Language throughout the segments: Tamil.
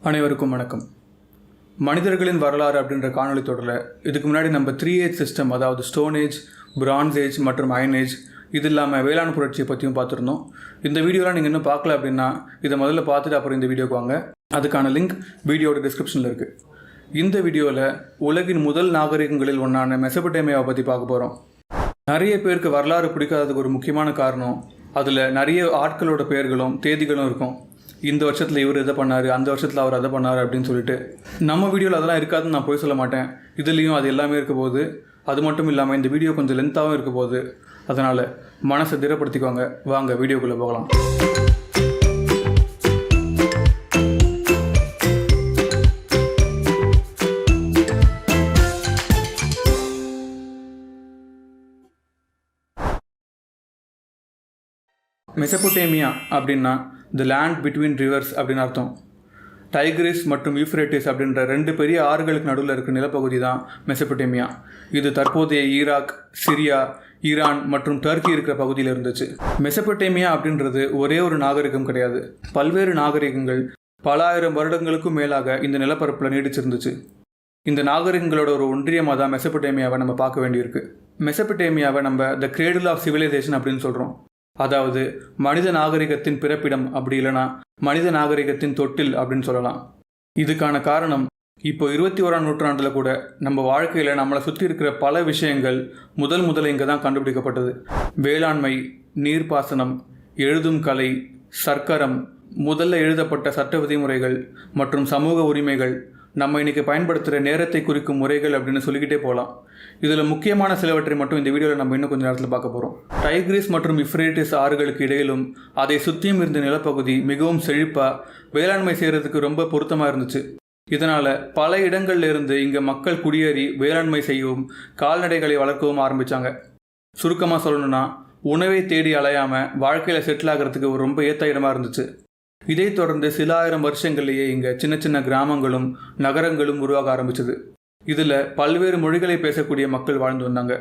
அனைவருக்கும் வணக்கம். மனிதர்களின் வரலாறு அப்படின்ற காணொலி தொடரில் இதுக்கு முன்னாடி நம்ம 3 சிஸ்டம், அதாவது ஸ்டோன் ஏஜ், பிரான்ஸ் ஏஜ் மற்றும் அயன் ஏஜ், இது இல்லாமல் வேளாண் புரட்சியை பற்றியும் பார்த்துருந்தோம். இந்த வீடியோலாம் நீங்கள் இன்னும் பார்க்கல அப்படின்னா இதை முதல்ல பார்த்துட்டு அப்புறம் இந்த வீடியோக்கு வாங்க. அதுக்கான லிங்க் வீடியோட டிஸ்கிரிப்ஷனில் இருக்குது. இந்த வீடியோவில் உலகின் முதல் நாகரிகங்களில் ஒன்றான மெசபடேமியாவை பற்றி பார்க்க போகிறோம். நிறைய பேருக்கு வரலாறு பிடிக்காததுக்கு ஒரு முக்கியமான காரணம், அதில் நிறைய ஆட்களோட பெயர்களும் தேதிகளும் இருக்கும். இந்த வருஷத்தில் இவர் இதை பண்ணார், அந்த வருஷத்தில் அவர் அதை பண்ணார் அப்படின்னு சொல்லிட்டு. நம்ம வீடியோவில் அதெல்லாம் இருக்காதுன்னு நான் போய் சொல்ல மாட்டேன். இதுலேயும் அது எல்லாமே இருக்க போகுது. அது மட்டும் இல்லாமல் இந்த வீடியோ கொஞ்சம் லென்த்தாகவும் இருக்க போகுது. அதனால் மனசை திடப்படுத்திக்குவாங்க. வாங்க வீடியோக்குள்ளே போகலாம். மெசபடேமியா அப்படின்னா தி லேண்ட் பிட்வீன் ரிவர்ஸ் அப்படின்னு அர்த்தம். டைக்ரிஸ் மற்றும் யூஃப்ரேட்டிஸ் அப்படின்ற 2 பெரிய ஆறுகளுக்கு நடுவில் இருக்கிற நிலப்பகுதி தான் மெசபடேமியா. இது தற்போதைய ஈராக், சிரியா, ஈரான் மற்றும் டர்க்கி இருக்கிற பகுதியில் இருந்துச்சு. மெசபடேமியா அப்படின்றது ஒரே ஒரு நாகரிகம் கிடையாது. பல்வேறு நாகரிகங்கள் பல ஆயிரம் வருடங்களுக்கும் மேலாக இந்த நிலப்பரப்பில் நீடிச்சிருந்துச்சு. இந்த நாகரிகங்களோட ஒரு ஒன்றியமாக தான் மெசபடேமியாவை நம்ம பார்க்க வேண்டியிருக்கு. மெசபடேமியாவை நம்ம த கிரேடில் ஆஃப் சிவிலைசேஷன் அப்படின்னு சொல்கிறோம். அதாவது மனித நாகரிகத்தின் பிறப்பிடம், அப்படி இல்லைனா மனித நாகரிகத்தின் தொட்டில் அப்படின்னு சொல்லலாம். இதுக்கான காரணம், இப்போ 21ஆம் நூற்றாண்டில் கூட நம்ம வாழ்க்கையில் நம்மளை சுற்றி இருக்கிற பல விஷயங்கள் முதல்ல இங்கே தான் கண்டுபிடிக்கப்பட்டது. வேளாண்மை, நீர்ப்பாசனம், எழுதும் கலை, சர்க்கரம், முதல்ல எழுதப்பட்ட சட்ட விதிமுறைகள் மற்றும் சமூக உரிமைகள், நம்ம இன்றைக்கி பயன்படுத்துகிற நேரத்தை குறிக்கும் முறைகள் அப்படின்னு சொல்லிக்கிட்டே போகலாம். இதில் முக்கியமான சிலவற்றை மட்டும் இந்த வீடியோவில் நம்ம இன்னும் கொஞ்சம் நேரத்தில் பார்க்க போகிறோம். டைக்ரிஸ் மற்றும் யூஃப்ரேட்டிஸ் ஆறுகளுக்கு இடையிலும் அதை சுற்றியும் இருந்த நிலப்பகுதி மிகவும் செழிப்பாக வேளாண்மை செய்கிறதுக்கு ரொம்ப பொருத்தமாக இருந்துச்சு. இதனால் பல இடங்கள்ல இருந்து இங்கே மக்கள் குடியேறி வேளாண்மை செய்யவும் கால்நடைகளை வளர்க்கவும் ஆரம்பித்தாங்க. சுருக்கமாக சொல்லணும்னா, உணவை தேடி அலையாமல் வாழ்க்கையில் செட்டில் ஆகிறதுக்கு ஒரு ரொம்ப ஏற்ற இடமாக இருந்துச்சு. இதைத் தொடர்ந்து சில ஆயிரம் வருஷங்கள்லேயே இங்கே சின்ன சின்ன கிராமங்களும் நகரங்களும் உருவாக ஆரம்பிச்சது. இதில் பல்வேறு மொழிகளை பேசக்கூடிய மக்கள் வாழ்ந்து வந்தாங்க.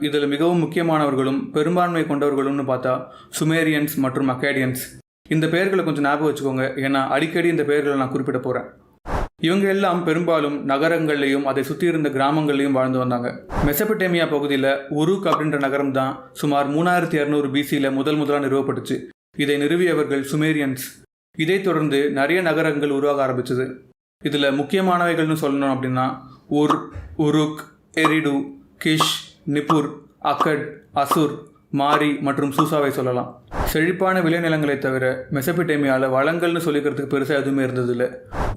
இதில் மிகவும் முக்கியமானவர்களும் பெரும்பான்மை கொண்டவர்களும்னு பார்த்தா சுமேரியன்ஸ் மற்றும் அக்காடியன்ஸ். இந்த பெயர்களை கொஞ்சம் ஞாபகம் வச்சுக்கோங்க, ஏன்னா அடிக்கடி இந்த பெயர்களை நான் குறிப்பிட போகிறேன். இவங்க எல்லாம் பெரும்பாலும் நகரங்கள்லையும் அதை சுற்றி இருந்த கிராமங்கள்லையும் வாழ்ந்து வந்தாங்க. மெசபடேமியா பகுதியில் உருக் அப்படின்ற நகரம் தான் சுமார் 3200 BCயில் முதலாக நிறுவப்பட்டுச்சு. இதை நிறுவியவர்கள் சுமேரியன்ஸ். இதைத் தொடர்ந்து நிறைய நகரங்கள் உருவாக ஆரம்பிச்சது. இதில் முக்கியமானவைகள்னு சொல்லணும் அப்படின்னா உருக், எரிடு, கிஷ், நிப்புர், அக்கட், அசுர், மாரி மற்றும் சூசாவை சொல்லலாம். செழிப்பான விளைநிலங்களை தவிர மெசபடேமியாவில் வளங்கள்னு சொல்லிக்கிறதுக்கு பெருசாக எதுவுமே இருந்ததில்லை.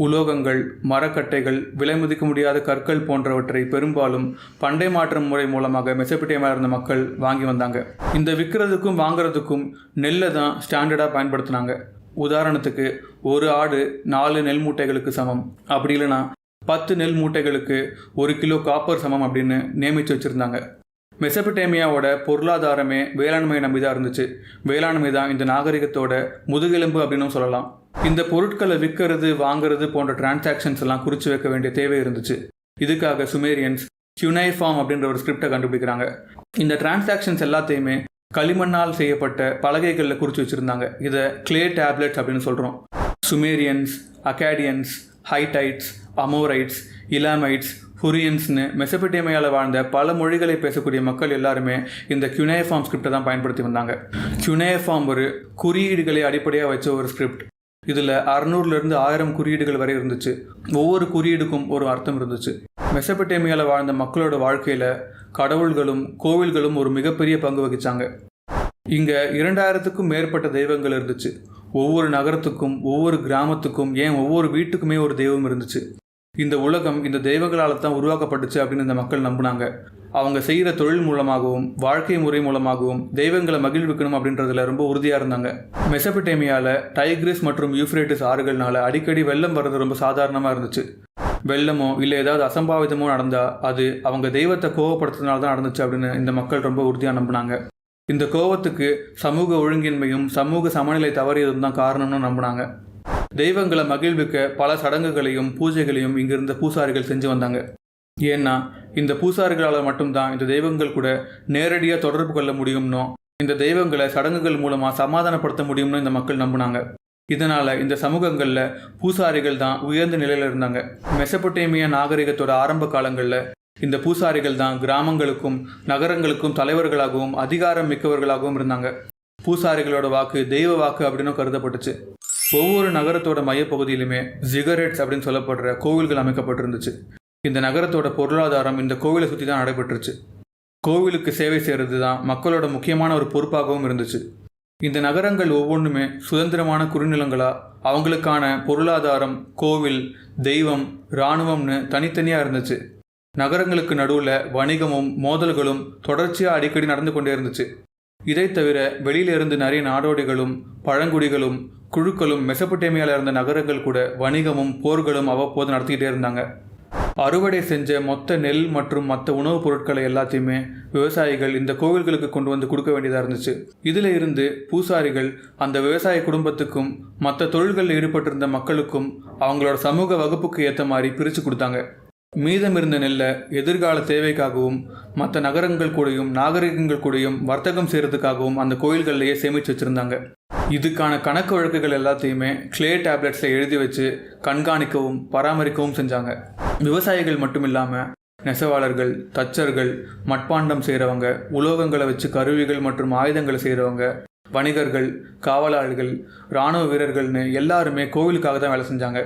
உலோகங்கள், மரக்கட்டைகள், விலை மதிக்க முடியாத கற்கள் போன்றவற்றை பெரும்பாலும் பண்டை மாற்றம் முறை மூலமாக மெசபடேமியாவில் இருந்த மக்கள் வாங்கி வந்தாங்க. இந்த விற்கிறதுக்கும் வாங்குறதுக்கும் நெல்லை தான் ஸ்டாண்டர்டாக பயன்படுத்தினாங்க. உதாரணத்துக்கு, ஒரு ஆடு 4 நெல் மூட்டைகளுக்கு சமம், அப்படி இல்லைனா 10 நெல் மூட்டைகளுக்கு 1 கிலோ காப்பர் சமம் அப்படின்னு நியமித்து வச்சுருந்தாங்க. மெசபடேமியாவோட பொருளாதாரமே வேளாண்மையை நம்பி தான் இருந்துச்சு. வேளாண்மை தான் இந்த நாகரிகத்தோட முதுகெலும்பு அப்படின்னு சொல்லலாம். இந்த பொருட்களை விற்கிறது, வாங்கிறது போன்ற டிரான்சாக்ஷன்ஸ் எல்லாம் குறித்து வைக்க வேண்டிய தேவை இருந்துச்சு. இதுக்காக சுமேரியன்ஸ் கியூனைஃபார்ம் அப்படின்ற ஒரு ஸ்கிரிப்டை கண்டுபிடிக்கிறாங்க. இந்த டிரான்சாக்ஷன்ஸ் எல்லாத்தையுமே களிமண்ணால் செய்யப்பட்ட பலகைகளில் குறித்து வச்சுருந்தாங்க. இதை கிளே டேப்லெட்ஸ் அப்படின்னு சொல்கிறோம். சுமேரியன்ஸ், அக்காடியன்ஸ், ஹைட்டைட்ஸ், அமோரைட்ஸ், இலாமைட்ஸ், ஹுரியன்ஸ்னு மெசபடேமியாவில் வாழ்ந்த பல மொழிகளை பேசக்கூடிய மக்கள் எல்லாருமே இந்த கியூனைஃபார்ம் ஸ்கிரிப்டை தான் பயன்படுத்தி வந்தாங்க. கியூனைஃபார்ம் ஒரு குறியீடுகளை அடிப்படையாக வச்ச ஒரு ஸ்கிரிப்ட். இதில் 600லேருந்து 1000 குறியீடுகள் வரை இருந்துச்சு. ஒவ்வொரு குறியீடுக்கும் ஒரு அர்த்தம் இருந்துச்சு. மெசபடேமியாவில் வாழ்ந்த மக்களோட வாழ்க்கையில் கடவுள்களும் கோவில்களும் ஒரு மிகப்பெரிய பங்கு வகித்தாங்க. இங்கே 2000க்கும் மேற்பட்ட தெய்வங்கள் இருந்துச்சு. ஒவ்வொரு நகரத்துக்கும், ஒவ்வொரு கிராமத்துக்கும், ஏன் ஒவ்வொரு வீட்டுக்குமே ஒரு தெய்வம் இருந்துச்சு. இந்த உலகம் இந்த தெய்வங்களால் தான் உருவாக்கப்பட்டுச்சு அப்படின்னு இந்த மக்கள் நம்பினாங்க. அவங்க செய்கிற தொழில் மூலமாகவும் வாழ்க்கை முறை மூலமாகவும் தெய்வங்களை மகிழ்விக்கணும் அப்படின்றதுல ரொம்ப உறுதியாக இருந்தாங்க. மெசபடேமியாவில் டைக்ரிஸ் மற்றும் யூஃப்ரேட்டிஸ் ஆறுகள்னால அடிக்கடி வெள்ளம் வர்றது ரொம்ப சாதாரணமாக இருந்துச்சு. வெள்ளமோ இல்லை ஏதாவது அசம்பாவிதமோ நடந்தால் அது அவங்க தெய்வத்தை கோவப்படுத்துறதுனால தான் நடந்துச்சு அப்படின்னு இந்த மக்கள் ரொம்ப உறுதியாக நம்பினாங்க. இந்த கோவத்துக்கு சமூக ஒழுங்கின்மையும் சமூக சமநிலை தவறியதும் தான் காரணம்னு நம்பினாங்க. தெய்வங்களை மகிழ்விக்க பல சடங்குகளையும் பூஜைகளையும் இங்கிருந்த பூசாரிகள் செஞ்சு வந்தாங்க. ஏன்னா இந்த பூசாரிகளால் மட்டும்தான் இந்த தெய்வங்கள் கூட நேரடியாக தொடர்பு கொள்ள முடியும்னோ, இந்த தெய்வங்களை சடங்குகள் மூலமாக சமாதானப்படுத்த முடியும்னு இந்த மக்கள் நம்பினாங்க. இதனால் இந்த சமூகங்களில் பூசாரிகள் தான் உயர்ந்த நிலையில் இருந்தாங்க. மெசபொட்டேமியா நாகரிகத்தோட ஆரம்ப காலங்களில் இந்த பூசாரிகள் தான் கிராமங்களுக்கும் நகரங்களுக்கும் தலைவர்களாகவும் அதிகாரம் மிக்கவர்களாகவும் இருந்தாங்க. பூசாரிகளோட வாக்கு தெய்வ வாக்கு அப்படின்னு கருதப்பட்டுச்சு. ஒவ்வொரு நகரத்தோட மையப்பகுதியிலுமே ஜிகரெட்ஸ் அப்படின்னு சொல்லப்படுற கோவில்கள் அமைக்கப்பட்டிருந்துச்சு. இந்த நகரத்தோட பொருளாதாரம் இந்த கோவிலை சுற்றி தான் நடைபெற்றுச்சு. கோவிலுக்கு சேவை செய்கிறது தான் மக்களோட முக்கியமான ஒரு பொறுப்பாகவும் இருந்துச்சு. இந்த நகரங்கள் ஒவ்வொன்றுமே சுதந்திரமான குறுநிலங்களா அவங்களுக்கான பொருளாதாரம், கோவில், தெய்வம், இராணுவம்னு தனித்தனியாக இருந்துச்சு. நகரங்களுக்கு நடுவில் வணிகமும் மோதல்களும் தொடர்ச்சியாக அடிக்கடி நடந்து கொண்டே இருந்துச்சு. இதை தவிர வெளியிலிருந்து நிறைய நாடோடிகளும் பழங்குடிகளும் குழுக்களும் மெசபொட்டேமியாவில் இருந்த நகரங்கள் கூட வணிகமும் போர்களும் அவ்வப்போது நடத்திக்கிட்டே இருந்தாங்க. அறுவடை செஞ்ச மொத்த நெல் மற்றும் மற்ற உணவுப் பொருட்களை எல்லாத்தையுமே விவசாயிகள் இந்த கோவில்களுக்கு கொண்டு வந்து கொடுக்க வேண்டியதாக இருந்துச்சு. இதில் இருந்து பூசாரிகள் அந்த விவசாய குடும்பத்துக்கும் மற்ற தொழில்களில் ஈடுபட்டிருந்த மக்களுக்கும் அவங்களோட சமூக வகுப்புக்கு ஏற்ற மாதிரி பிரித்து கொடுத்தாங்க. மீதம் இருந்த நெல்லை எதிர்கால தேவைக்காகவும் மற்ற நகரங்கள் கூடயும் நாகரிகங்கள் கூடயும் வர்த்தகம் செய்கிறதுக்காகவும் அந்த கோயில்கள்லேயே சேமித்து வச்சுருந்தாங்க. இதுக்கான கணக்கு வழக்குகள் எல்லாத்தையுமே கிளே டேப்லெட்ஸில் எழுதி வச்சு கண்காணிக்கவும் பராமரிக்கவும் செஞ்சாங்க. விவசாயிகள் மட்டும் இல்லாமல் நெசவாளர்கள், தச்சர்கள், மட்பாண்டம் செய்கிறவங்க, உலோகங்களை வச்சு கருவிகள் மற்றும் ஆயுதங்களை செய்கிறவங்க, வணிகர்கள், காவலாளிகள், இராணுவ வீரர்கள்னு எல்லாருமே கோவிலுக்காக தான் வேலை செஞ்சாங்க.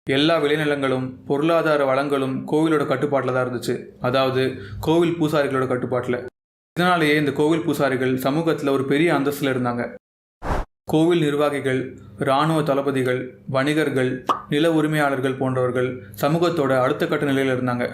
எல்லா விளைநிலங்களும் பொருளாதார வளங்களும் கோவிலோட கட்டுப்பாட்டில் தான் இருந்துச்சு. அதாவது கோவில் பூசாரிகளோட கட்டுப்பாட்டில். இதனாலேயே இந்த கோவில் பூசாரிகள் சமூகத்தில் ஒரு பெரிய அந்தஸ்தில் இருந்தாங்க. கோவில் நிர்வாகிகள், இராணுவ தளபதிகள், வணிகர்கள், நில உரிமையாளர்கள் போன்றவர்கள் சமூகத்தோட அடுத்த கட்ட நிலையில் இருந்தாங்க.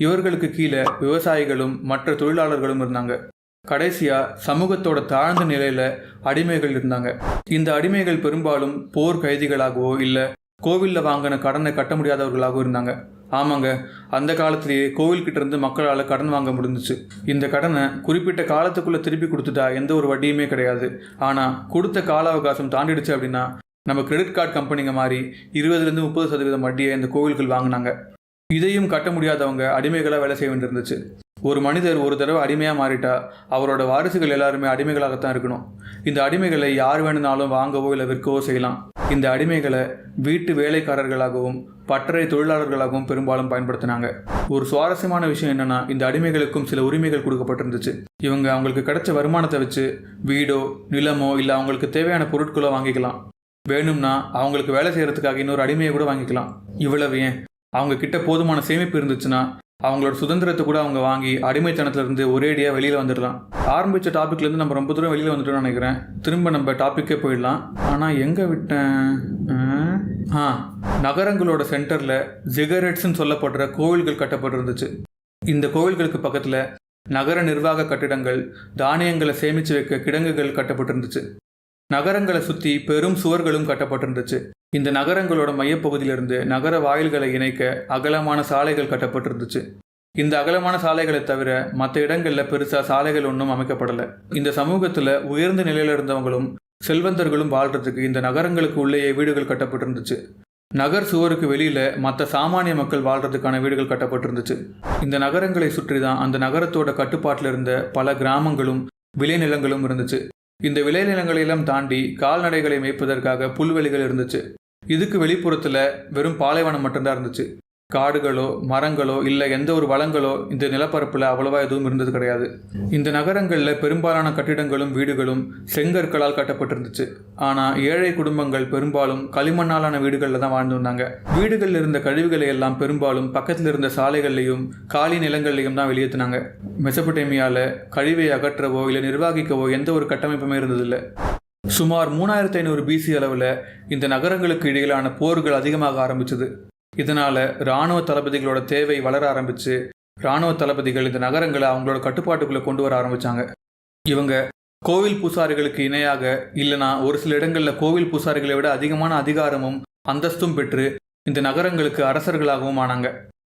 இவர்களுக்கு கீழே விவசாயிகளும் மற்ற தொழிலாளர்களும் இருந்தாங்க. கடைசியாக சமூகத்தோட தாழ்ந்த நிலையில் அடிமைகள் இருந்தாங்க. இந்த அடிமைகள் பெரும்பாலும் போர் கைதிகளாகவோ இல்லை கோவிலில் வாங்கின கடனை கட்ட முடியாதவர்களாகவும் இருந்தாங்க. ஆமாங்க, அந்த காலத்திலேயே கோவில்கிட்ட இருந்து மக்களால் கடன் வாங்க முடிஞ்சிச்சு. இந்த கடனை குறிப்பிட்ட காலத்துக்குள்ளே திருப்பி கொடுத்துட்டா எந்த ஒரு வட்டியுமே கிடையாது. ஆனால் கொடுத்த கால அவகாசம் தாண்டிடுச்சு அப்படின்னா நம்ம கிரெடிட் கார்டு கம்பெனிங்க மாதிரி 20-30% வட்டியை இந்த கோவில்கள் வாங்கினாங்க. இதையும் கட்ட முடியாதவங்க அடிமைகளாக வேலை செய்ய வேண்டியிருந்துச்சு. ஒரு மனிதர் ஒரு தடவை அடிமையாக மாறிட்டா அவரோட வாரிசுகள் எல்லாருமே அடிமைகளாகத்தான் இருக்கணும். இந்த அடிமைகளை யார் வேணுனாலும் வாங்கவோ இல்லை விற்கவோ செய்யலாம். இந்த அடிமைகளை வீட்டு வேலைக்காரர்களாகவும் பட்டறை தொழிலாளர்களாகவும் பெரும்பாலும் பயன்படுத்தினாங்க. ஒரு சுவாரஸ்யமான விஷயம் என்னன்னா, இந்த அடிமைகளுக்கும் சில உரிமைகள் கொடுக்கப்பட்டிருந்துச்சு. இவங்க அவங்களுக்கு கிடைச்ச வருமானத்தை வச்சு வீடோ நிலமோ இல்லை அவங்களுக்கு தேவையான பொருட்களோ வாங்கிக்கலாம். வேணும்னா அவங்களுக்கு வேலை செய்யறதுக்காக இன்னொரு அடிமையை கூட வாங்கிக்கலாம். இவ்வளவு ஏன், அவங்க கிட்ட போதுமான சேமிப்பு இருந்துச்சுன்னா அவங்களோட சுதந்திரத்தை கூட அவங்க வாங்கி அடிமைத்தனத்திலிருந்து ஒரேடியாக வெளியில் வந்துடலாம். ஆரம்பித்த டாப்பிக்லேருந்து நம்ம ரொம்ப தூரம் வெளியில் வந்துட்டோம்னு நினைக்கிறேன். திரும்ப நம்ம டாப்பிக்கே போயிடலாம். ஆனால் எங்கே விட்டேன்? நகரங்களோட சென்டரில் ஜிகரெட்ஸ்ன்னு சொல்லப்படுற கோவில்கள் கட்டப்பட்டிருந்துச்சு. இந்த கோவில்களுக்கு பக்கத்தில் நகர நிர்வாக கட்டிடங்கள், தானியங்களை சேமித்து வைக்க கிடங்குகள் கட்டப்பட்டிருந்துச்சு. நகரங்களை சுற்றி பெரும் சுவர்களும் கட்டப்பட்டிருந்துச்சு. இந்த நகரங்களோட மையப்பகுதியிலிருந்து நகர வாயில்களை இணைக்க அகலமான சாலைகள் கட்டப்பட்டிருந்துச்சு. இந்த அகலமான சாலைகளை தவிர மற்ற இடங்களில் பெருசாக சாலைகள் ஒன்றும் அமைக்கப்படலை. இந்த சமூகத்தில் உயர்ந்த நிலையில் இருந்தவங்களும் செல்வந்தர்களும் வாழ்கிறதுக்கு இந்த நகரங்களுக்கு உள்ளேயே வீடுகள் கட்டப்பட்டிருந்துச்சு. நகர் சுவருக்கு வெளியில் மற்ற சாமானிய மக்கள் வாழ்கிறதுக்கான வீடுகள் கட்டப்பட்டிருந்துச்சு. இந்த நகரங்களை சுற்றி தான் அந்த நகரத்தோட கட்டுப்பாட்டில் இருந்த பல கிராமங்களும் விளைநிலங்களும் இருந்துச்சு. இந்த விளைநிலங்களெல்லாம் தாண்டி கால்நடைகளை மேய்ப்பதற்காக புல்வெளிகள் இருந்துச்சு. இதுக்கு வெளிப்புறத்தில் வெறும் பாலைவனம் மட்டும்தான் இருந்துச்சு. காடுகளோ மரங்களோ இல்லை எந்த ஒரு வளங்களோ இந்த நிலப்பரப்பில் அவ்வளவா எதுவும் இருந்தது கிடையாது. இந்த நகரங்களில் பெரும்பாலான கட்டிடங்களும் வீடுகளும் செங்கற்களால் கட்டப்பட்டிருந்துச்சு. ஆனால் ஏழை குடும்பங்கள் பெரும்பாலும் களிமண்ணாலான வீடுகளில் தான் வாழ்ந்து வந்தாங்க. வீடுகளில் இருந்த கழிவுகளை எல்லாம் பெரும்பாலும் பக்கத்தில் இருந்த சாலைகள்லையும் காலி நிலங்கள்லையும் தான் வெளியேற்றினாங்க. மெசபொட்டேமியாவில் கழிவை அகற்றவோ இல்லை நிர்வகிக்கவோ எந்த ஒரு கட்டமைப்புமே இருந்ததில்லை. சுமார் 3500 BC அளவில் இந்த நகரங்களுக்கு இடையிலான போர்கள் அதிகமாக ஆரம்பிச்சது. இதனால் இராணுவ தளபதிகளோட தேவை வளர ஆரம்பித்து இராணுவ தளபதிகள் இந்த நகரங்களை அவங்களோட கட்டுப்பாட்டுக்குள்ளே கொண்டு வர ஆரம்பித்தாங்க. இவங்க கோவில் பூசாரிகளுக்கு இணையாக இல்லைனா ஒரு சில இடங்களில் கோவில் பூசாரிகளை விட அதிகமான அதிகாரமும் அந்தஸ்தும் பெற்று இந்த நகரங்களுக்கு அரசர்களாகவும் ஆனாங்க.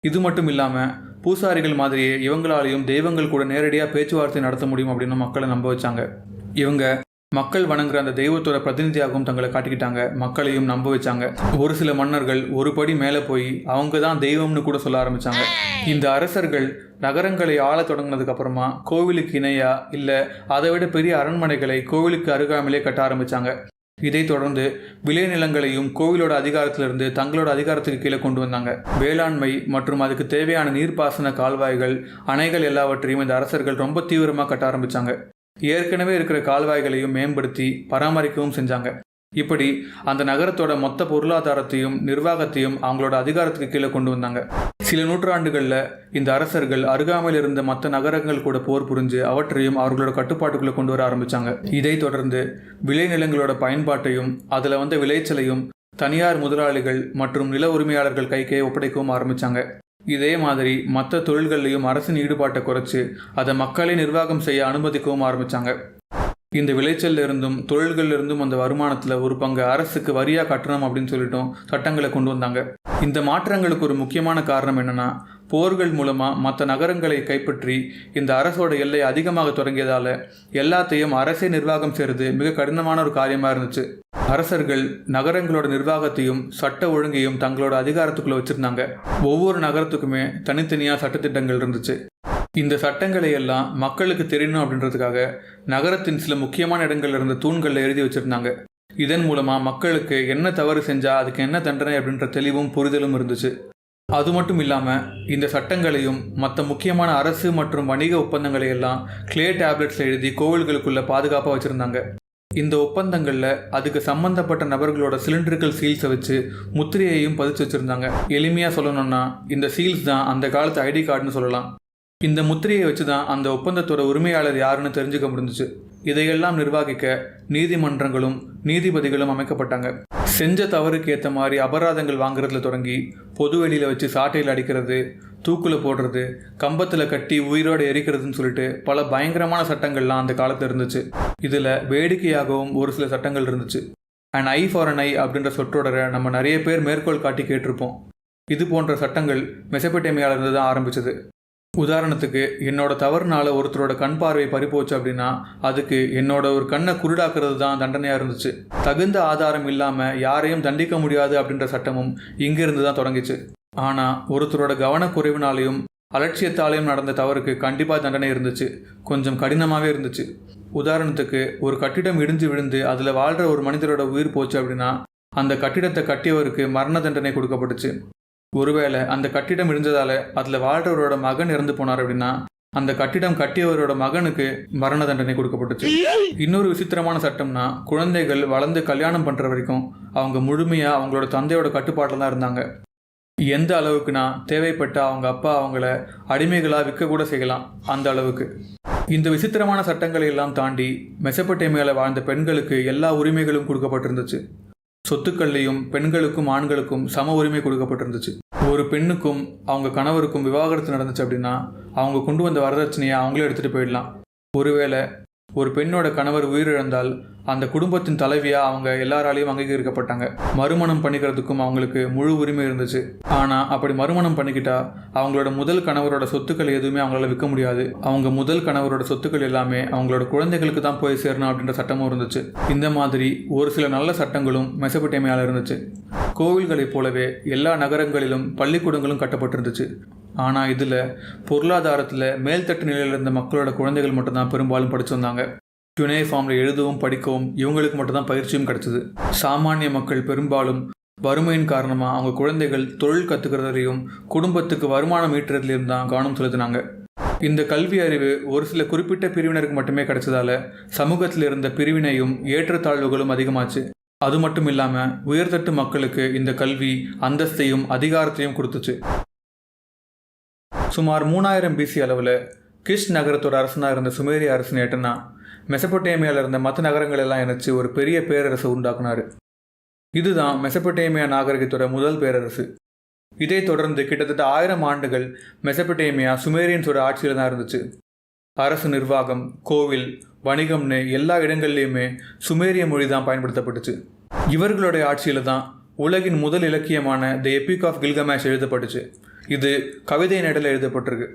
இது மட்டும் இல்லாமல் பூசாரிகள் மாதிரியே இவங்களாலையும் தெய்வங்கள் கூட நேரடியாக பேச்சுவார்த்தை நடத்த முடியும் அப்படின்னு மக்களை நம்ப வச்சாங்க. இவங்க மக்கள் வணங்குற அந்த தெய்வத்தோட பிரதிநிதியாகவும் தங்களை காட்டிக்கிட்டாங்க. மக்களையும் நம்ப வச்சாங்க. ஒரு சில மன்னர்கள் ஒரு படி மேலே போய் அவங்க தான் தெய்வம்னு கூட சொல்ல ஆரம்பித்தாங்க. இந்த அரசர்கள் நகரங்களை ஆள தொடங்கினதுக்கு அப்புறமா கோவிலுக்கு இணையா இல்லை அதை விட பெரிய அரண்மனைகளை கோவிலுக்கு அருகாமலே கட்ட ஆரம்பித்தாங்க. இதைத் தொடர்ந்து விளைநிலங்களையும் கோவிலோட அதிகாரத்திலிருந்து தங்களோட அதிகாரத்துக்கு கீழே கொண்டு வந்தாங்க. வேளாண்மை மற்றும் அதுக்கு தேவையான நீர்ப்பாசன கால்வாய்கள், அணைகள் எல்லாவற்றையும் இந்த அரசர்கள் ரொம்ப தீவிரமாக கட்ட ஆரம்பித்தாங்க. ஏற்கனவே இருக்கிற கால்வாய்களையும் மேம்படுத்தி பராமரிக்கவும் செஞ்சாங்க. இப்படி அந்த நகரத்தோட மொத்த பொருளாதாரத்தையும் நிர்வாகத்தையும் அவங்களோட அதிகாரத்துக்கு கீழே கொண்டு வந்தாங்க. சில நூற்றாண்டுகளில் இந்த அரசர்கள் அருகாமையில் இருந்த மற்ற நகரங்கள் கூட போர் புரிஞ்சு அவற்றையும் அவர்களோட கட்டுப்பாட்டுக்குள்ளே கொண்டு வர ஆரம்பித்தாங்க. இதைத் தொடர்ந்து விளைநிலங்களோட பயன்பாட்டையும் அதில் வந்த விளைச்சலையும் தனியார் முதலாளிகள் மற்றும் நில உரிமையாளர்கள் கைக்கே ஒப்படைக்கவும் ஆரம்பித்தாங்க. இதே மாதிரி மற்ற தொழில்கள்லையும் அரசின் ஈடுபாட்டை குறைச்சி அதை மக்களை நிர்வாகம் செய்ய அனுமதிக்கவும் ஆரம்பித்தாங்க. இந்த விளைச்சல் இருந்தும் தொழில்கள் இருந்தும் அந்த வருமானத்தில் ஒரு பங்கு அரசுக்கு வரியாக கட்டணும் அப்படின்னு சொல்லிட்டும் சட்டங்களை கொண்டு வந்தாங்க. இந்த மாற்றங்களுக்கு ஒரு முக்கியமான காரணம் என்னன்னா, போர்கள் மூலமாக மற்ற நகரங்களை கைப்பற்றி இந்த அரசோட எல்லை அதிகமாக தொடங்கியதால் எல்லாத்தையும் அரசே நிர்வாகம் செய்கிறது மிக கடினமான ஒரு காரியமாக இருந்துச்சு. அரசர்கள் நகரங்களோட நிர்வாகத்தையும் சட்ட ஒழுங்கையும் தங்களோட அதிகாரத்துக்குள்ளே வச்சுருந்தாங்க. ஒவ்வொரு நகரத்துக்குமே தனித்தனியாக சட்டத்திட்டங்கள் இருந்துச்சு. இந்த சட்டங்களை எல்லாம் மக்களுக்கு தெரியணும் அப்படின்றதுக்காக நகரத்தின் சில முக்கியமான இடங்கள்ல இருந்த தூண்களில் எழுதி வச்சுருந்தாங்க. இதன் மூலமாக மக்களுக்கு என்ன தவறு செஞ்சால் அதுக்கு என்ன தண்டனை அப்படின்ற தெளிவும் புரிதலும் இருந்துச்சு. அது மட்டும் இல்லாமல் இந்த சட்டங்களையும் மற்ற முக்கியமான அரசு மற்றும் வணிக ஒப்பந்தங்களை எல்லாம் கிளே டேப்லெட்ஸில் எழுதி கோவில்களுக்குள்ளே பாதுகாப்பாக வச்சுருந்தாங்க. இந்த ஒப்பந்தங்களில் அதுக்கு சம்மந்தப்பட்ட நபர்களோட சிலிண்டர்கள் சீல்ஸை வச்சு முத்திரையையும் பதிச்சு வச்சுருந்தாங்க. எளிமையாக சொல்லணும்னா இந்த சீல்ஸ் தான் அந்த காலத்து ஐடி கார்டுன்னு சொல்லலாம். இந்த முத்திரையை வச்சு தான் அந்த ஒப்பந்தத்தோட உரிமையாளர் யாருன்னு தெரிஞ்சுக்க முடிஞ்சிச்சு. இதையெல்லாம் நிர்வகிக்க நீதிமன்றங்களும் நீதிபதிகளும் அமைக்கப்பட்டாங்க. செஞ்ச தவறுக்கு ஏற்ற மாதிரி அபராதங்கள் வாங்குறதுல தொடங்கி பொது வெளியில் வச்சு சாட்டையில் அடிக்கிறது, தூக்கில் போடுறது, கம்பத்தில் கட்டி உயிரோடு எரிக்கிறதுன்னு சொல்லிட்டு பல பயங்கரமான சட்டங்கள்லாம் அந்த காலத்தில் இருந்துச்சு. இதில் வேடிக்கையாகவும் ஒரு சில சட்டங்கள் இருந்துச்சு. அண்ட் ஐ ஃபார் அன் ஐ அப்படின்ற சொற்றொடரை நம்ம நிறைய பேர் மேற்கோள் காட்டி கேட்டிருப்போம். இது போன்ற சட்டங்கள் மெசபடேமியாவில் இருந்து தான் ஆரம்பிச்சது. உதாரணத்துக்கு, என்னோட தவறுனால ஒருத்தரோட கண் பார்வை பறிப்போச்சு அப்படின்னா அதுக்கு என்னோட ஒரு கண்ணை குருடாக்குறது தான் தண்டனையாக இருந்துச்சு. தகுந்த ஆதாரம் இல்லாமல் யாரையும் தண்டிக்க முடியாது அப்படின்ற சட்டமும் இங்கிருந்து தான் தொடங்கிச்சு. ஆனால் ஒருத்தரோட கவனக்குறைவினாலையும் அலட்சியத்தாலையும் நடந்த தவறுக்கு கண்டிப்பாக தண்டனை இருந்துச்சு. கொஞ்சம் கடினமாகவே இருந்துச்சு. உதாரணத்துக்கு, ஒரு கட்டிடம் இடிஞ்சு விழுந்து அதில் வாழ்கிற ஒரு மனிதரோட உயிர் போச்சு அப்படின்னா அந்த கட்டிடத்தை கட்டியவருக்கு மரண தண்டனை கொடுக்கப்பட்டுச்சு. ஒருவேளை அந்த கட்டிடம் இடிஞ்சதால் அதில் வாழ்கிறவரோட மகன் இறந்து போனார் அப்படின்னா அந்த கட்டிடம் கட்டியவரோட மகனுக்கு மரண தண்டனை கொடுக்கப்பட்டுச்சு. இன்னொரு விசித்திரமான சட்டம்னா, குழந்தைகள் வளர்ந்து கல்யாணம் பண்ணுற வரைக்கும் அவங்க முழுமையாக அவங்களோட தந்தையோட கட்டுப்பாட்டில் தான் இருந்தாங்க. எந்த அளவுக்குனா, தேவைப்பட்ட அவங்க அப்பா அவங்கள அடிமைகளாக விற்க கூட செய்யலாம், அந்த அளவுக்கு. இந்த விசித்திரமான சட்டங்களை எல்லாம் தாண்டி மெசபடேமியாவில் வாழ்ந்த பெண்களுக்கு எல்லா உரிமைகளும் கொடுக்கப்பட்டிருந்துச்சு. சொத்துக்கள்லையும் பெண்களுக்கும் ஆண்களுக்கும் சம உரிமை கொடுக்கப்பட்டிருந்துச்சு. ஒரு பெண்ணுக்கும் அவங்க கணவருக்கும் விவாகரத்து நடந்துச்சு அப்படின்னா அவங்க கொண்டு வந்த வரதட்சணையை அவங்களே எடுத்துகிட்டு போயிடலாம். ஒருவேளை ஒரு பெண்ணோட கணவர் உயிரிழந்தால் அந்த குடும்பத்தின் தலைவியாக அவங்க எல்லாராலையும் அங்கீகரிக்கப்பட்டாங்க. மறுமணம் பண்ணிக்கிறதுக்கும் அவங்களுக்கு முழு உரிமை இருந்துச்சு. ஆனால் அப்படி மறுமணம் பண்ணிக்கிட்டா அவங்களோட முதல் கணவரோட சொத்துக்கள் எதுவுமே அவங்களால விற்க முடியாது. அவங்க முதல் கணவரோட சொத்துக்கள் எல்லாமே அவங்களோட குழந்தைகளுக்கு தான் போய் சேரணும் அப்படின்ற சட்டமும் இருந்துச்சு. இந்த மாதிரி ஒரு சில நல்ல சட்டங்களும் மெசபடேமியாவில் இருந்துச்சு. கோவில்களைப் போலவே எல்லா நகரங்களிலும் பள்ளிக்கூடங்களும் கட்டப்பட்டிருந்துச்சு. ஆனால் இதில் பொருளாதாரத்தில் மேல்தட்டு நிலையில் இருந்த மக்களோட குழந்தைகள் மட்டும்தான் பெரும்பாலும் படிச்சு வந்தாங்க. யுனைஃபார்மில் எழுதவும் படிக்கவும் இவங்களுக்கு மட்டும்தான் பயிற்சியும் கிடைச்சிது. சாமானிய மக்கள் பெரும்பாலும் வறுமையின் காரணமாக அவங்க குழந்தைகள் தொழில் கற்றுக்கிறதுலையும் குடும்பத்துக்கு வருமானம் ஈட்டுறதுலையும் தான் கவனம் செலுத்தினாங்க. இந்த கல்வி அறிவு ஒரு சில குறிப்பிட்ட பிரிவினருக்கு மட்டுமே கிடைச்சதால சமூகத்தில் இருந்த பிரிவினையும் ஏற்றத்தாழ்வுகளும் அதிகமாச்சு. அது மட்டும் இல்லாமல் உயர்தட்டு மக்களுக்கு இந்த கல்வி அந்தஸ்தையும் அதிகாரத்தையும் கொடுத்துச்சு. சுமார் 3000 BC அளவில் கிஷ் நகரத்தோட அரசனாக இருந்த சுமேரிய அரசன் ஏட்டனா மெசபடேமியாவில் இருந்த மற்ற நகரங்கள் எல்லாம் இணைச்சு ஒரு பெரிய பேரரசை உண்டாக்குனார். இதுதான் மெசபடேமியா நாகரிகத்தோட முதல் பேரரசு. இதை தொடர்ந்து கிட்டத்தட்ட 1000 ஆண்டுகள் மெசபடேமியா சுமேரியன்ஸோட ஆட்சியில் தான் இருந்துச்சு. அரசு நிர்வாகம், கோவில், வணிகம்னு எல்லா இடங்கள்லையுமே சுமேரிய மொழி தான் பயன்படுத்தப்பட்டுச்சு. இவர்களுடைய ஆட்சியில் தான் உலகின் முதல் இலக்கியமான தி எபிக் ஆஃப் கில்கமேஷ் எழுதப்பட்டுச்சு. இது கவிதை நடையில் எழுதப்பட்டிருக்கு.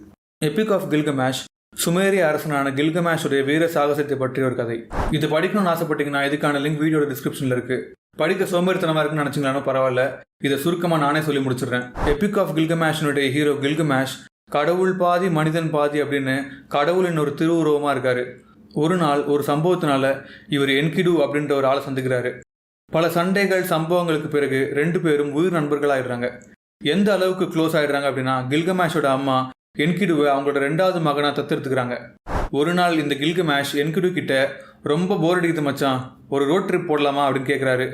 எபிக் ஆஃப் கில்கமேஷ் சுமேரிய அரசனான கில்கமேஷுடைய வீர சாகசத்தை பற்றிய ஒரு கதை. இது படிக்கணும்னு ஆசைப்பட்டீங்கன்னா இதுக்கான லிங்க் வீடியோட டிஸ்கிரிப்ஷனில் இருக்குது. படிக்க சோம்பேறித்தனமாக இருக்குன்னு நினச்சிங்களானோ பரவாயில்ல, இதை சுருக்கமாக நானே சொல்லி முடிச்சிடுறேன். எபிக் ஆஃப் கில்கமேஷனுடைய ஹீரோ கில்கமேஷ் கடவுள் பாதி மனிதன் பாதி அப்படின்னு கடவுளின் ஒரு திருவுருவமாக இருக்கார். ஒரு நாள் ஒரு சம்பவத்தினால இவர் என்கிடு அப்படின்ற ஒரு ஆளை சந்திக்கிறாரு. பல சண்டைகள் சம்பவங்களுக்கு பிறகு 2 பேரும் உயிர் நண்பர்களாயிடுறாங்க. எந்த அளவுக்கு க்ளோஸ் ஆயிடுறாங்க அப்படின்னா கில்கமேஷோட அம்மா என்கிடுவை அவங்களோட 2வது மகனாக தத்தெடுத்துக்கிறாங்க. ஒரு நாள் இந்த கில்கமேஷ் என்கிடு கிட்ட ரொம்ப போர் அடிக்குது மச்சான், ஒரு ரோட் ட்ரிப் போடலாமா அப்படின்னு கேட்குறாரு.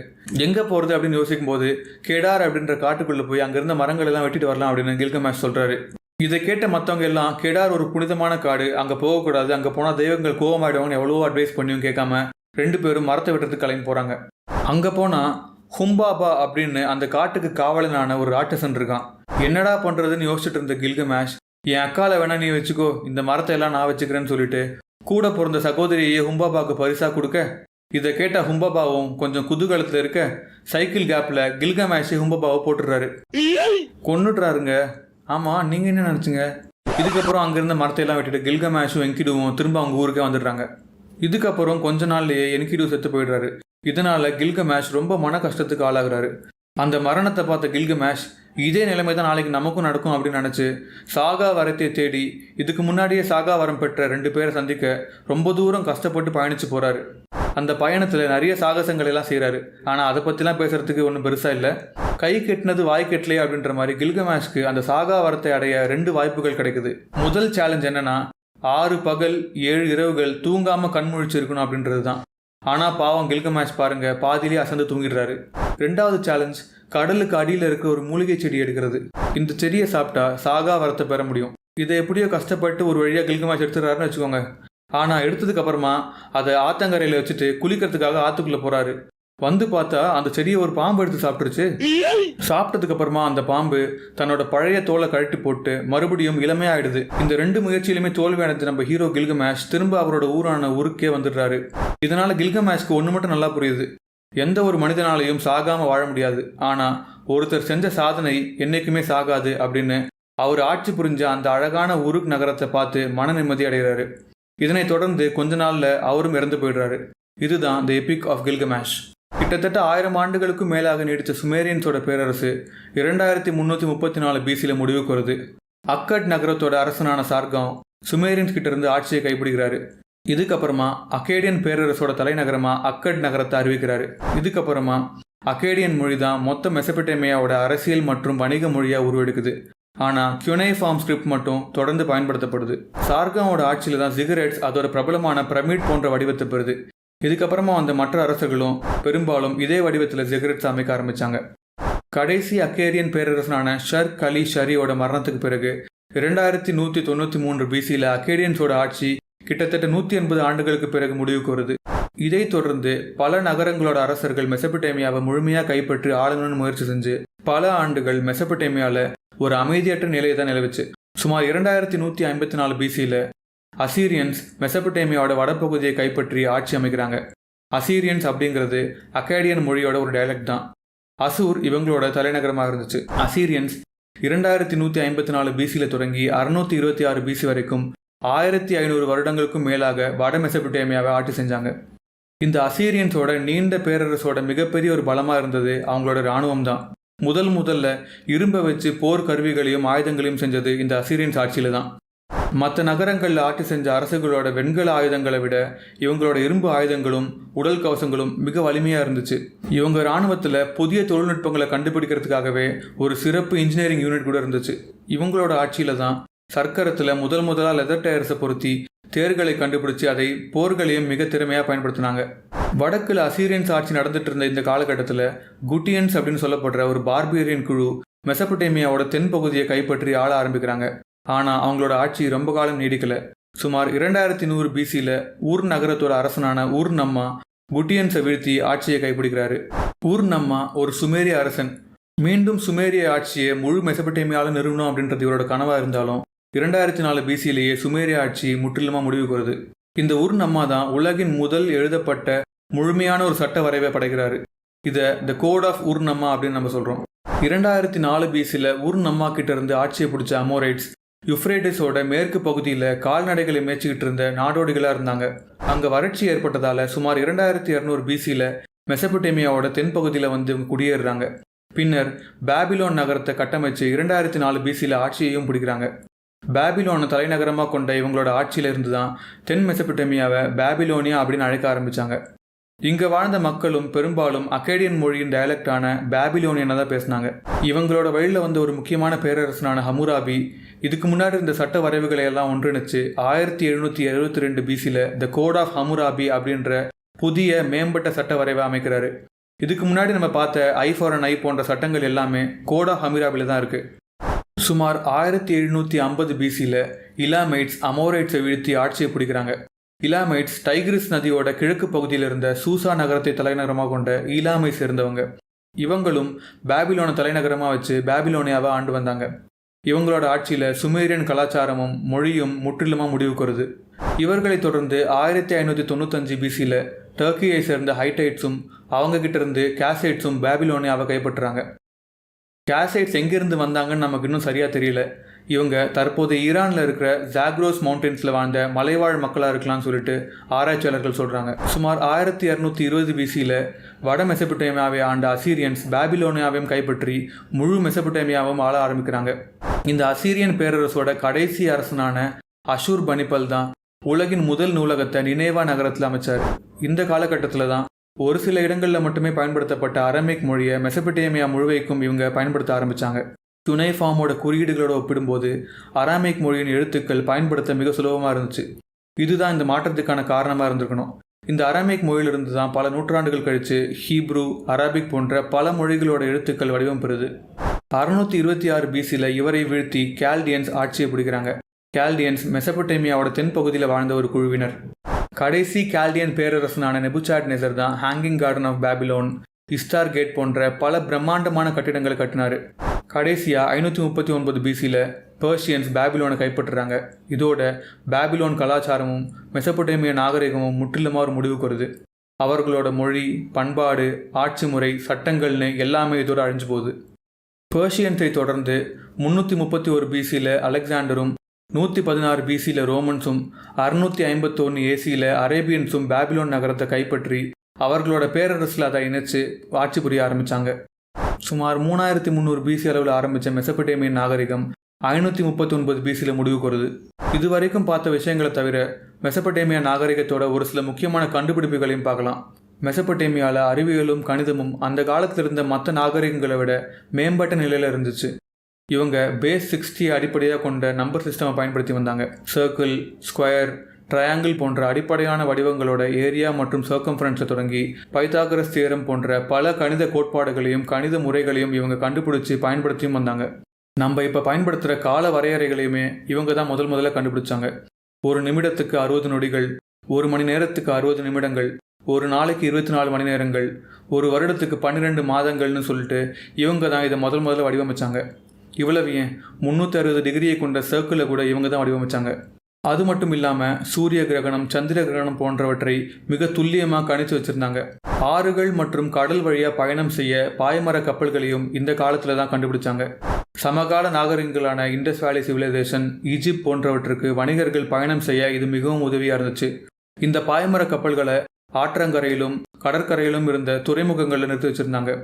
எங்கே போகிறது அப்படின்னு யோசிக்கும் போது கேடார் அப்படின்ற காட்டுக்குள்ளே போய் அங்கே இருந்த மரங்கள் எல்லாம் வெட்டிட்டு வரலாம் அப்படின்னு கில்கமேஷ் சொல்கிறாரு. இதை கேட்ட மற்றவங்க எல்லாம் கேடார் ஒரு புனிதமான காடு, அங்கே போகக்கூடாது, அங்கே போனால் தெய்வங்கள் கோவமாயிடுவாங்கன்னு எவ்வளவோ அட்வைஸ் பண்ணியும் கேட்காம 2 பேரும் மரத்தை வெட்டுறதுக்கு கிளம்பி போகிறாங்க. அங்கே போனால் ஹும்பாபா அப்படின்னு அந்த காட்டுக்கு காவலனான ஒரு ராட்சசன் இருக்கான். என்னடா பண்ணுறதுன்னு யோசிச்சுட்டு இருந்த கில்கமேஷ், என் அக்கால வேணா நீ வச்சுக்கோ, இந்த மரத்தை எல்லாம் நான் வச்சுக்கிறேன்னு சொல்லிட்டு கூட பிறந்த சகோதரியை ஹும்பாபாவுக்கு பரிசா கொடுக்க, இதை கேட்ட ஹும்பாபாவும் கொஞ்சம் குதூகலத்தில் இருக்க சைக்கிள் கேப்பில் கில்கமேஷை ஹும்பாபாவை போட்டுடுறாரு. கொன்னுட்றாருங்க. ஆமாம், நீங்கள் என்ன நினச்சிங்க? இதுக்கப்புறம் அங்கேருந்த மரத்தையெல்லாம் வெட்டிட்டு கில்கமேஷும் என்கிடுவும் திரும்ப அவங்க ஊருக்கே வந்துடுறாங்க. இதுக்கப்புறம் கொஞ்ச நாள்லேயே என்கிடு செத்து போயிடுறாரு. இதனால் கில்கமேஷ் ரொம்ப மன கஷ்டத்துக்கு ஆளாகிறாரு. அந்த மரணத்தை பார்த்த கில்கமேஷ் இதே நிலைமை தான் நாளைக்கு நமக்கும் நடக்கும் அப்படின்னு நினச்சி சாகா வரத்தை தேடி இதுக்கு முன்னாடியே சாகா வரம் பெற்ற 2 பேரை சந்திக்க ரொம்ப தூரம் கஷ்டப்பட்டு பயணித்து போகிறாரு. அந்த பயணத்தில் நிறைய சாகசங்கள் எல்லாம் செய்கிறாரு. ஆனால் அதை பற்றிலாம் பேசுகிறதுக்கு ஒன்றும் பெருசாக இல்லை. கை கெட்டினது வாய் கெட்டலே அப்படின்ற மாதிரி கில்கமேஷ்க்கு அந்த சாகா வரத்தை அடைய 2 வாய்ப்புகள் கிடைக்குது. முதல் சேலஞ்ச் என்னன்னா 6 பகல் 7 இரவுகள் தூங்காமல் கண் முழிச்சிருக்கணும் அப்படின்றது தான். ஆனால் பாவம் கில்கமேஷ் பாருங்க, பாதியிலே அசந்து தூங்கிடுறாரு. 2வது சேலஞ்ச் கடலுக்கு அடியில் இருக்கிற ஒரு மூலிகை செடி எடுக்கிறது. இந்த செடியை சாப்பிட்டா சாகா வரத்தை பெற முடியும். இதை எப்படியோ கஷ்டப்பட்டு ஒரு வழியாக கில்கமேஷ் எடுத்துடுறாருன்னு வச்சுக்கோங்க. ஆனால் எடுத்ததுக்கு அப்புறமா அதை ஆத்தங்கரையில் வச்சுட்டு குளிக்கிறதுக்காக ஆற்றுக்குள்ளே போகிறாரு. வந்து பார்த்தா அந்த செடியை ஒரு பாம்பு எடுத்து சாப்பிட்டுருச்சு. சாப்பிட்டதுக்கு அப்புறமா அந்த பாம்பு தன்னோட பழைய தோலை கழட்டி போட்டு மறுபடியும் இளமையாயிடுது. இந்த 2 முயற்சியிலுமே தோல்வி அடைஞ்ச நம்ம ஹீரோ கில்கமேஷ் திரும்ப அவரோட ஊரான ஊருக்கே வந்துடுறாரு. இதனால கில்கமேஷ்க்கு ஒன்று மட்டும் நல்லா புரியுது, எந்த ஒரு மனிதனாலையும் சாகாமல் வாழ முடியாது, ஆனால் ஒருத்தர் செஞ்ச சாதனை என்றைக்குமே சாகாது அப்படின்னு அவர் ஆட்சி புரிஞ்ச அந்த அழகான உருக் நகரத்தை பார்த்து மன நிம்மதி அடைகிறாரு. இதனைத் தொடர்ந்து கொஞ்ச நாளில் அவரும் இறந்து போயிடுறாரு. இதுதான் தி எபிக் ஆஃப் கில்கமேஷ். கிட்டத்தட்ட 1000 ஆண்டுகளுக்கும் மேலாக நீடித்த சுமேரியன்ஸோட பேரரசு 2334 பிசியில் முடிவுக்கு வருது. அக்கட் நகரத்தோட அரசனான சார்காம் சுமேரியன்ஸ் கிட்ட இருந்து ஆட்சியை கைப்பிடிக்கிறாரு. இதுக்கப்புறமா அக்கேடியன் பேரரசோட தலைநகரமா அக்கட் நகரத்தை அறிவிக்கிறாரு. இதுக்கப்புறமா அக்கேடியன் மொழி தான் மொத்த மெசபடேமியாவோட அரசியல் மற்றும் வணிக மொழியாக உருவெடுக்குது. ஆனால் கியூனைஃபார்ம் ஸ்கிரிப்ட் மட்டும் தொடர்ந்து பயன்படுத்தப்படுது. சார்காமோட ஆட்சியில் தான் ஜிகரெட்ஸ் அதோட பிரபலமான பிரமிட் போன்ற வடிவத்தை பெறுது. இதுக்கப்புறமா வந்த மற்ற அரசர்களும் பெரும்பாலும் இதே வடிவத்தில் ஜிகரெட்ஸ் அமைக்க ஆரம்பித்தாங்க. கடைசி அக்கேரியன் பேரரசனான ஷர் கலி ஷரியோட மரணத்துக்கு பிறகு 2193 பிசியில் அக்கேடியன்ஸோட ஆட்சி கிட்டத்தட்ட 180 ஆண்டுகளுக்கு பிறகு முடிவுக்கு வருது. இதை தொடர்ந்து பல நகரங்களோட அரசர்கள் மெசபடேமியாவை முழுமையாக கைப்பற்றி ஆளணும்னு முயற்சி செஞ்சு பல ஆண்டுகள் மெசபடேமியாவில் ஒரு அமைதியற்ற நிலையை தான் நிலவுச்சு. சுமார் 2154 பிசியில் அசீரியன்ஸ் மெசபடேமியாவோட வடப்பகுதியை கைப்பற்றி ஆட்சி அமைக்கிறாங்க. அசீரியன்ஸ் அப்படிங்கிறது அக்கேடியன் மொழியோட ஒரு டைலக்ட் தான். அசூர் இவங்களோட தலைநகரமாக இருந்துச்சு. அசீரியன்ஸ் 2154 பிசியில் தொடங்கி 626 பிசி வரைக்கும் 1500 வருடங்களுக்கும் மேலாக வட மெசபடேமியாவை ஆட்சி செஞ்சாங்க. இந்த அசீரியன்ஸோட நீண்ட பேரரசோட மிகப்பெரிய ஒரு பலமாக இருந்தது அவங்களோட இராணுவம் தான். முதல்ல இரும்பை வச்சு போர் கருவிகளையும் ஆயுதங்களையும் செஞ்சது இந்த அசீரியன்ஸ் ஆட்சியில் தான். மற்ற நகரங்களில் ஆட்சி செஞ்ச அரசுகளோட வெண்கல ஆயுதங்களை விட இவங்களோட இரும்பு ஆயுதங்களும் உடல் கவசங்களும் மிக வலிமையாக இருந்துச்சு. இவங்க இராணுவத்தில் புதிய தொழில்நுட்பங்களை கண்டுபிடிக்கிறதுக்காகவே ஒரு சிறப்பு இன்ஜினியரிங் யூனிட் கூட இருந்துச்சு. இவங்களோட ஆட்சியில் தான் சர்க்கரத்தில் முதலாக லெதர் டயர்ஸை பொருத்தி தேர்களை கண்டுபிடிச்சி அதை போர்களையும் மிக திறமையாக பயன்படுத்தினாங்க. வடக்கில் அசீரியன்ஸ் ஆட்சி நடந்துட்டு இருந்த இந்த காலகட்டத்தில் குட்டியன்ஸ் அப்படின்னு சொல்லப்படுற ஒரு பார்பியரியன் குழு மெசபடேமியாவோட தென் பகுதியை கைப்பற்றி ஆள ஆரம்பிக்கிறாங்க. ஆனால் அவங்களோட ஆட்சி ரொம்ப காலம் நீடிக்கலை. சுமார் 2100 பிசியில் ஊர் நகரத்தோட அரசனான ஊர் நம்மா குட்டியன்ஸை வீழ்த்தி ஆட்சியை கைப்பிடிக்கிறாரு. ஊர் நம்மா ஒரு சுமேரிய அரசன். மீண்டும் சுமேரிய ஆட்சியை முழு மெசபடேமியாவில் நிறுவனம் அப்படின்றது இவரோட கனவாக இருந்தாலும் 2004 பிசியிலேயே சுமேரிய ஆட்சி முற்றிலுமாக முடிவுக்கு வருது. இந்த ஊர் நம்மா தான் உலகின் முதல் எழுதப்பட்ட முழுமையான ஒரு சட்ட வரைவை படைக்கிறாரு. இதை த கோட் ஆஃப் ஊர் நம்மா அப்படின்னு நம்ம சொல்கிறோம். 2004 பிசியில் ஊர் நம்மா கிட்ட இருந்து ஆட்சியை பிடிச்ச அமோரைட்ஸ் யுஃப்ரேட்டிஸோட மேற்கு பகுதியில் கால்நடைகளை மேய்ச்சிக்கிட்டு இருந்த நாடோடிகளாக இருந்தாங்க. அங்கே வறட்சி ஏற்பட்டதால் சுமார் 2200 பிசியில் மெசபடேமியாவோட தென்பகுதியில் வந்து குடியேறுறாங்க. பின்னர் பாபிலோன் நகரத்தை கட்டமைச்சு 2004 பிசியில் ஆட்சியையும் பிடிக்கிறாங்க. பாபிலோனை தலைநகரமாக கொண்ட இவங்களோட ஆட்சியில் இருந்து தான் தென் மெசபடேமியாவை பாபிலோனியா அப்படின்னு அழைக்க ஆரம்பித்தாங்க. இங்கே வாழ்ந்த மக்களும் பெரும்பாலும் அக்கேடியன் மொழியின் டயலக்டான பாபிலோனியனை தான் பேசினாங்க. இவங்களோட வழியில் வந்த ஒரு முக்கியமான பேரரசனான ஹமுராபி இதுக்கு முன்னாடி இந்த சட்ட வரைவுகளை எல்லாம் ஒன்றிணைச்சு 1772 பிசியில் த கோட் ஆஃப் ஹமுராபி அப்படின்ற புதிய மேம்பட்ட சட்ட வரைவை அமைக்கிறாரு. இதுக்கு முன்னாடி நம்ம பார்த்த ஐ ஃபார் அன் ஐ போன்ற சட்டங்கள் எல்லாமே கோட் ஆஃப் ஹமுராபியில் தான் இருக்குது. சுமார் 1750 பிசியில் இலாமைட்ஸ் அமோரைட்ஸை வீழ்த்தி ஆட்சியை பிடிக்கிறாங்க. இலாமைட்ஸ் டைகிரிஸ் நதியோட கிழக்கு பகுதியில் இருந்த சூசா நகரத்தை தலைநகரமாக கொண்ட ஈலாமை சேர்ந்தவங்க. இவங்களும் பாபிலோனை தலைநகரமாக வச்சு பாபிலோனியாவை ஆண்டு வந்தாங்க. இவங்களோட ஆட்சியில் சுமேரியன் கலாச்சாரமும் மொழியும் முற்றிலுமாக முடிவுக்கு வருது. இவர்களை தொடர்ந்து 1595 பிசியில் டர்க்கியை சேர்ந்த ஹைட்டைட்ஸும் அவங்க கிட்ட இருந்து கேசைட்ஸும் பாபிலோனியாவை கைப்பற்றுறாங்க. கேசைட்ஸ் எங்கேருந்து வந்தாங்கன்னு நமக்கு இன்னும் சரியாக தெரியல. இவங்க தற்போது ஈரானில் இருக்கிற ஜாக்ரோஸ் மவுண்டன்ஸில் வாழ்ந்த மலைவாழ் மக்களாக இருக்கலாம்னு சொல்லிட்டு ஆராய்ச்சியாளர்கள் சொல்கிறாங்க. சுமார் 1220 பிசியில் வட மெசபடேமியாவை ஆண்ட அசீரியன்ஸ் பாபிலோனியாவையும் கைப்பற்றி முழு மெசபடேமியாவும் ஆள ஆரம்பிக்கிறாங்க. இந்த அசீரியன் பேரரசோட கடைசி அரசனான அஷூர் பனிபல் தான் உலகின் முதல் நூலகத்தை நினேவா நகரத்தில் அமைச்சார். இந்த காலகட்டத்தில் தான் ஒரு சில இடங்களில் மட்டுமே பயன்படுத்தப்பட்ட அரமிக் மொழியை மெசபடேமியா முழுவைக்கும் இவங்க பயன்படுத்த ஆரம்பித்தாங்க. துணை ஃபார்மோட குறியீடுகளோடு ஒப்பிடும்போது அராமிக் மொழியின் எழுத்துக்கள் பயன்படுத்த மிக சுலபமாக இருந்துச்சு. இதுதான் இந்த மாற்றத்துக்கான காரணமாக இருந்திருக்கணும். இந்த அராமிக் மொழியிலிருந்து தான் பல நூற்றாண்டுகள் கழித்து ஹீப்ரு, அரபிக் போன்ற பல மொழிகளோட எழுத்துக்கள் வடிவம் பெறுது. 626 பிசியில் இவரை வீழ்த்தி கால்டியன்ஸ் ஆட்சியை பிடிக்கிறாங்க. கால்டியன்ஸ் மெசபடேமியாவோட தென்பகுதியில் வாழ்ந்த ஒரு குழுவினர். கடைசி கால்டியன் பேரரசனான நெபுசாட்நெசர் தான் hanging garden of Babylon, Ishtar gate போன்ற பல பிரம்மாண்டமான கட்டிடங்களை கட்டினார். கடைசியாக 539 பிசியில் பெர்ஷியன்ஸ் பாபிலோனை கைப்பற்றுறாங்க. இதோட பாபிலோன் கலாச்சாரமும் மெசபடேமிய நாகரிகமும் முற்றிலுமாக ஒரு முடிவுக்கு வருது. அவர்களோட மொழி, பண்பாடு, ஆட்சி முறை, சட்டங்கள்னு எல்லாமே இதோட அழிஞ்சு போகுது. பெர்ஷியன்ஸை தொடர்ந்து 331 பிசியில் அலெக்சாண்டரும், 116 பிசியில் ரோமன்ஸும், 651 ஏசியில் அரேபியன்ஸும் பாபிலோன் நகரத்தை கைப்பற்றி அவர்களோட பேரரசில் அதை இணைச்சு ஆட்சி புரிய ஆரம்பித்தாங்க. சுமார் 3300 பிசி அளவில் ஆரம்பித்த மெசபடேமியன் நாகரிகம் 539 பிசியில் முடிவுக்கு வருது. இதுவரைக்கும் பார்த்த விஷயங்களை தவிர மெசபடேமியா நாகரிகத்தோட ஒரு சில முக்கியமான கண்டுபிடிப்புகளையும் பார்க்கலாம். மெசபடேமியாவில் அறிவியலும் கணிதமும் அந்த காலத்தில் இருந்த மற்ற நாகரிகங்களை விட மேம்பட்ட நிலையில் இருந்துச்சு. இவங்க பேஸ் 60 அடிப்படையாக கொண்ட நம்பர் சிஸ்டமை பயன்படுத்தி வந்தாங்க. சர்க்கிள், ஸ்கொயர், ட்ரையாங்கிள் போன்ற அடிப்படையான வடிவங்களோட ஏரியா மற்றும் சர்க்கம்ஃபரன்ஸை தொடங்கி பைத்தாகரஸ் தியரம் போன்ற பல கணித கோட்பாடுகளையும் கணித முறைகளையும் இவங்க கண்டுபிடிச்சி பயன்படுத்தியும் வந்தாங்க. நம்ம இப்போ பயன்படுத்துகிற கால வரையறைகளையுமே இவங்க தான் முதல்ல கண்டுபிடிச்சாங்க. ஒரு நிமிடத்துக்கு 60 நொடிகள், ஒரு மணி நேரத்துக்கு 60 நிமிடங்கள், ஒரு நாளைக்கு 24 மணி நேரங்கள், ஒரு வருடத்துக்கு 12 மாதங்கள்னு சொல்லிட்டு இவங்க தான் இதை முதல்ல வடிவமைச்சாங்க. இவ்வளவு ஏன் 360 டிகிரியை கொண்ட சர்க்கிளை கூட இவங்க தான் வடிவமைச்சாங்க. அது மட்டும் இல்லாமல் சூரிய கிரகணம், சந்திர கிரகணம் போன்றவற்றை மிக துல்லியமாக கணித்து வச்சுருந்தாங்க. ஆறுகள் மற்றும் கடல் வழியாக பயணம் செய்ய பாய்மர கப்பல்களையும் இந்த காலத்தில் தான் கண்டுபிடிச்சாங்க. சமகால நாகரிகங்களான இண்டஸ் வேலி சிவிலைசேஷன், ஈஜிப்ட் போன்றவற்றுக்கு வணிகர்கள் பயணம் செய்ய இது மிகவும் உதவியாக இருந்துச்சு. இந்த பாய்மர கப்பல்களை ஆற்றங்கரையிலும் கடற்கரையிலும் இருந்த துறைமுகங்களில் நிறுத்தி வச்சுருந்தாங்க.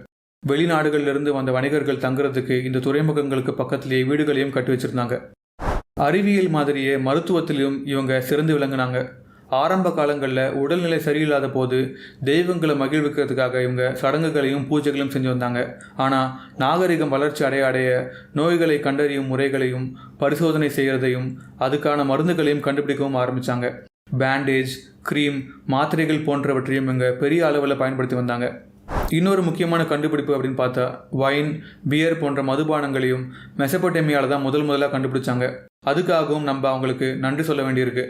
வெளிநாடுகளிலிருந்து வந்த வணிகர்கள் தங்குறதுக்கு இந்த துறைமுகங்களுக்கு பக்கத்திலேயே வீடுகளையும் கட்டி வச்சுருந்தாங்க. அறிவியல் மாதிரியே மருத்துவத்திலும் இவங்க சிறந்து விளங்கினாங்க. ஆரம்ப காலங்களில் உடல்நிலை சரியில்லாத போது தெய்வங்களை மகிழ்விக்கிறதுக்காக இவங்க சடங்குகளையும் பூஜைகளையும் செஞ்சு வந்தாங்க. ஆனால் நாகரிகம் வளர்ச்சி அடைய நோய்களை கண்டறியும் முறைகளையும் பரிசோதனை செய்கிறதையும் அதுக்கான மருந்துகளையும் கண்டுபிடிக்கவும் ஆரம்பித்தாங்க. பேண்டேஜ், க்ரீம், மாத்திரைகள் போன்றவற்றையும் இவங்க பெரிய அளவில் பயன்படுத்தி வந்தாங்க. இன்னொரு முக்கியமான கண்டுபிடிப்பு அப்படின்னு பார்த்தா வைன், பியர் போன்ற மதுபானங்களையும் மெசபடேமியாவில் தான் முதலாக கண்டுபிடிச்சாங்க. அதுக்காகவும் நம்ம அவங்களுக்கு நன்றி சொல்ல வேண்டியிருக்கு.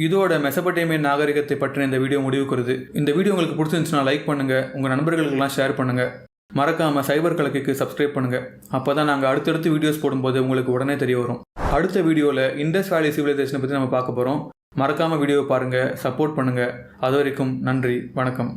இதோட மெசபடேமியன் நாகரிகத்தை பற்றின இந்த வீடியோ முடிவுக்கு வருது. இந்த வீடியோ உங்களுக்கு பிடிச்சிருந்துச்சுன்னா லைக் பண்ணுங்கள், உங்கள் நண்பர்களுக்கெல்லாம் ஷேர் பண்ணுங்கள். மறக்காமல் சைபர் கலக்கைக்கு சப்ஸ்கிரைப் பண்ணுங்கள். அப்போ தான் நாங்கள் அடுத்தடுத்து வீடியோஸ் போடும்போது உங்களுக்கு உடனே தெரிய வரும். அடுத்த வீடியோவில் இண்டஸ் வேலி சிவிலைசேஷனை பற்றி நம்ம பார்க்க போகிறோம். மறக்காமல் வீடியோவை பாருங்கள், சப்போர்ட் பண்ணுங்கள். அது வரைக்கும் நன்றி, வணக்கம்.